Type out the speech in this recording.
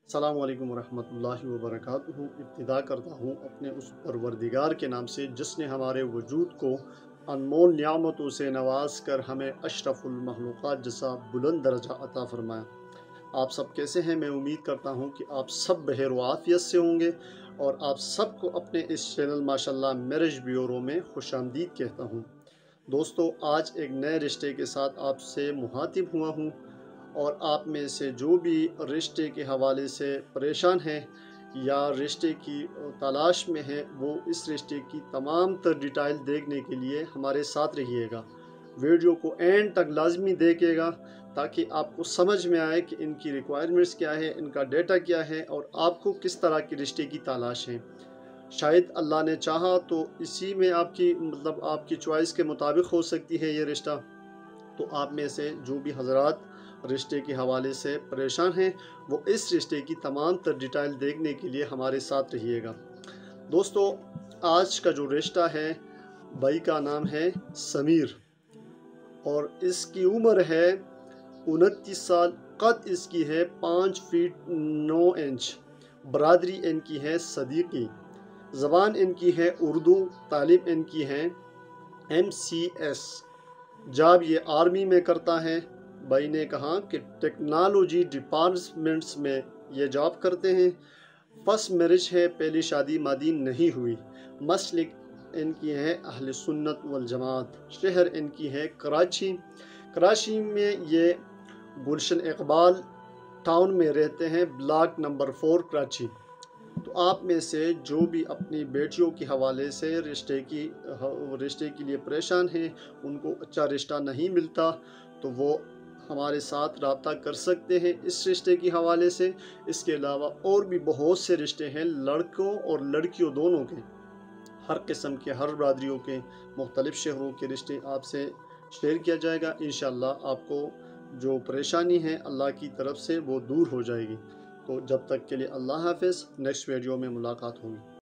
السلام علیکم ورحمۃ وبرکاتہ۔ ابتدا کرتا ہوں اپنے اس پروردگار کے نام سے جس نے ہمارے وجود کو انمول نعمتوں سے نواز کر ہمیں اشرف المخلوقات جیسا بلند درجہ عطا فرمایا۔ آپ سب کیسے ہیں؟ میں امید کرتا ہوں کہ آپ سب بخیر و عافیت سے ہوں گے، اور آپ سب کو اپنے اس چینل ماشاءاللہ میرج بیورو میں خوش آمدید کہتا ہوں۔ دوستو، آج ایک نئے رشتے کے ساتھ آپ سے مخاطب ہوا ہوں، اور آپ میں سے جو بھی رشتے کے حوالے سے پریشان ہیں یا رشتے کی تلاش میں ہیں، وہ اس رشتے کی تمام تر ڈیٹیل دیکھنے کے لیے ہمارے ساتھ رہیے گا۔ ویڈیو کو اینڈ تک لازمی دیکھیے گا تاکہ آپ کو سمجھ میں آئے کہ ان کی ریکوائرمنٹس کیا ہے، ان کا ڈیٹا کیا ہے، اور آپ کو کس طرح کی رشتے کی تلاش ہے۔ شاید اللہ نے چاہا تو اسی میں آپ کی چوائس کے مطابق ہو سکتی ہے یہ رشتہ۔ تو آپ میں سے جو بھی حضرات رشتے کے حوالے سے پریشان ہیں، وہ اس رشتے کی تمام تر ڈیٹیل دیکھنے کے لیے ہمارے ساتھ رہیے گا۔ دوستو، آج کا جو رشتہ ہے، بھائی کا نام ہے سمیر، اور اس کی عمر ہے 29 سال، قد اس کی ہے 5 فٹ 9 انچ، برادری ان کی ہے صدیقی، زبان ان کی ہے اردو، تعلیم ان کی ہے MCS، جاب یہ آرمی میں کرتا ہے۔ بھائی نے کہا کہ ٹیکنالوجی ڈپارٹمنٹس میں یہ جاب کرتے ہیں۔ فرسٹ میرج ہے، پہلی شادی مادی نہیں ہوئی۔ مسلک ان کی ہے اہل سنت والجماعت، شہر ان کی ہے کراچی۔ کراچی میں یہ گلشن اقبال ٹاؤن میں رہتے ہیں، بلاک نمبر 4 کراچی۔ تو آپ میں سے جو بھی اپنی بیٹیوں کے حوالے سے رشتے کے لیے پریشان ہیں، ان کو اچھا رشتہ نہیں ملتا، تو وہ ہمارے ساتھ رابطہ کر سکتے ہیں اس رشتے کے حوالے سے۔ اس کے علاوہ اور بھی بہت سے رشتے ہیں، لڑکوں اور لڑکیوں دونوں کے، ہر قسم کے، ہر برادریوں کے، مختلف شہروں کے رشتے آپ سے شیئر کیا جائے گا۔ انشاءاللہ آپ کو جو پریشانی ہے اللہ کی طرف سے وہ دور ہو جائے گی۔ تو جب تک کے لیے اللہ حافظ، نیکسٹ ویڈیو میں ملاقات ہوگی۔